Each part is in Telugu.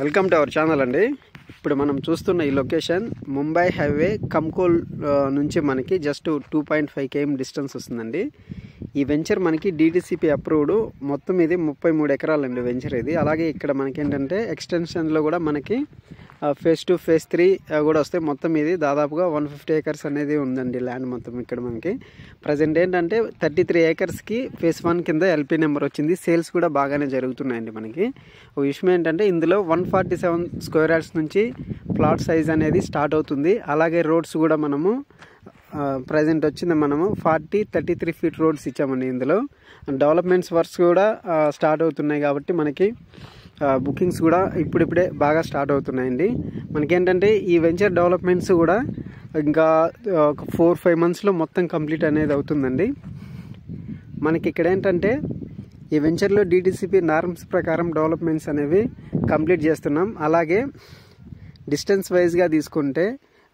వెల్కమ్ టు అవర్ ఛానల్ అండి. ఇప్పుడు మనం చూస్తున్న ఈ లొకేషన్ ముంబై హైవే కమ్కోల్ నుంచి మనకి జస్ట్ 2.5 km డిస్టెన్స్ వస్తుందండి. ఈ వెంచర్ మనకి DTCP అప్రూవ్డ్. మొత్తం ఇది 33 ఎకరాలండి వెంచర్ ఇది. అలాగే ఇక్కడ మనకి ఏంటంటే ఎక్స్టెన్షన్లో కూడా మనకి ఫేజ్ 2 ఫేజ్ 3 కూడా వస్తాయి. మొత్తం ఇది దాదాపుగా 150 acres అనేది ఉందండి ల్యాండ్ మొత్తం. ఇక్కడ మనకి ప్రజెంట్ ఏంటంటే 33 acresకి ఫేజ్ 1 కింద LP నెంబర్ వచ్చింది. సేల్స్ కూడా బాగానే జరుగుతున్నాయండి. మనకి ఒక విషయం ఏంటంటే ఇందులో 147 స్క్వేర్ యార్డ్స్ నుంచి ప్లాట్ సైజ్ అనేది స్టార్ట్ అవుతుంది. అలాగే రోడ్స్ కూడా మనము ప్రజెంట్ వచ్చింది మనము 33 feet రోడ్స్ ఇచ్చామండి. ఇందులో డెవలప్మెంట్స్ వర్క్స్ కూడా స్టార్ట్ అవుతున్నాయి కాబట్టి మనకి బుకింగ్స్ కూడా ఇప్పుడిప్పుడే బాగా స్టార్ట్ అవుతున్నాయండి. మనకేంటంటే ఈ వెంచర్ డెవలప్మెంట్స్ కూడా ఇంకా ఒక 4-5 monthsలో మొత్తం కంప్లీట్ అనేది అవుతుందండి. మనకి ఇక్కడ ఏంటంటే ఈ వెంచర్లో DTCP నార్మ్స్ ప్రకారం డెవలప్మెంట్స్ అనేవి కంప్లీట్ చేస్తున్నాం. అలాగే డిస్టెన్స్ వైజ్గా తీసుకుంటే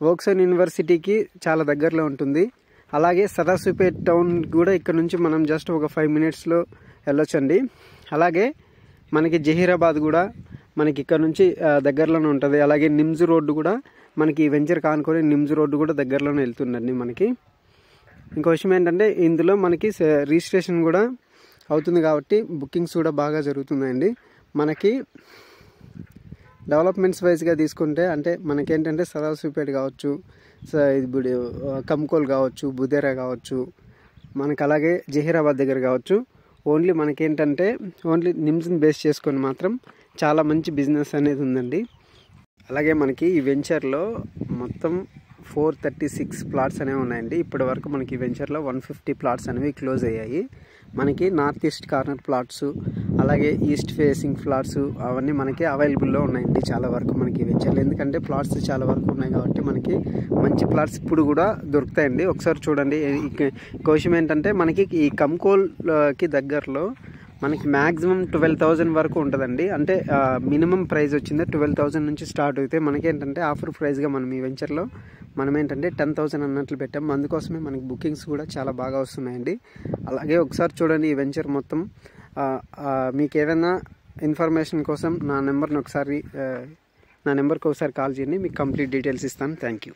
వోక్సన్ యూనివర్సిటీకి చాలా దగ్గరలో ఉంటుంది. అలాగే సదాశివపేట్ టౌన్ కూడా ఇక్కడ నుంచి మనం జస్ట్ ఒక 5 minutesలో వెళ్ళొచ్చండి. అలాగే మనకి జహీరాబాద్ కూడా మనకి ఇక్కడ నుంచి దగ్గరలోనే ఉంటుంది. అలాగే నిమ్స్ రోడ్డు కూడా మనకి ఈ వెంచర్ కానుకొని నిమ్స్ రోడ్డు కూడా దగ్గరలోనే వెళ్తుందండి. మనకి ఇంకో విషయం ఏంటంటే ఇందులో మనకి రిజిస్ట్రేషన్ కూడా అవుతుంది కాబట్టి బుకింగ్స్ కూడా బాగా జరుగుతున్నాయండి. మనకి డెవలప్మెంట్స్ వైజ్గా తీసుకుంటే అంటే మనకేంటంటే సదాశివపేట కావచ్చు, ఇప్పుడు కమ్కోల్ కావచ్చు, బుదేరా కావచ్చు, మనకు అలాగే జహీరాబాద్ దగ్గర కావచ్చు. ఓన్లీ మనకేంటంటే ఓన్లీ నిమ్స్ని బేస్ చేసుకొని మాత్రం చాలా మంచి బిజినెస్ అనేది ఉందండి. అలాగే మనకి ఈ వెంచర్లో మొత్తం 436 ప్లాట్స్ అనేవి ఉన్నాయండి. ఇప్పటి వరకు మనకి ఈ వెంచర్లో 150 ప్లాట్స్ అనేవి క్లోజ్ అయ్యాయి. మనకి నార్త్ ఈస్ట్ కార్నర్ ప్లాట్స్, అలాగే ఈస్ట్ ఫేసింగ్ ప్లాట్స్ అవన్నీ మనకి అవైలబుల్లో ఉన్నాయండి చాలా వరకు మనకి ఈ వెంచర్లో. ఎందుకంటే ప్లాట్స్ చాలా వరకు ఉన్నాయి కాబట్టి మనకి మంచి ప్లాట్స్ ఇప్పుడు కూడా దొరుకుతాయండి. ఒకసారి చూడండి. ఇంకో విషయం ఏంటంటే మనకి ఈ కమ్కోల్కి దగ్గరలో మనకి మ్యాక్సిమం 12,000 వరకు ఉంటుందండి. అంటే మినిమం ప్రైస్ వచ్చింది 12,000 నుంచి స్టార్ట్ అయితే మనకేంటంటే ఆఫర్ ప్రైస్గా మనం ఈ వెంచర్లో మనం ఏంటంటే 10,000 అన్నట్లు పెట్టాం. అందుకోసమే మనకి బుకింగ్స్ కూడా చాలా బాగా వస్తున్నాయండి. అలాగే ఒకసారి చూడండి ఈ వెంచర్ మొత్తం. మీకు ఏదైనా ఇన్ఫర్మేషన్ కోసం నా నెంబర్కి ఒకసారి కాల్ చేయండి. మీకు కంప్లీట్ డీటెయిల్స్ ఇస్తాను. Thank you.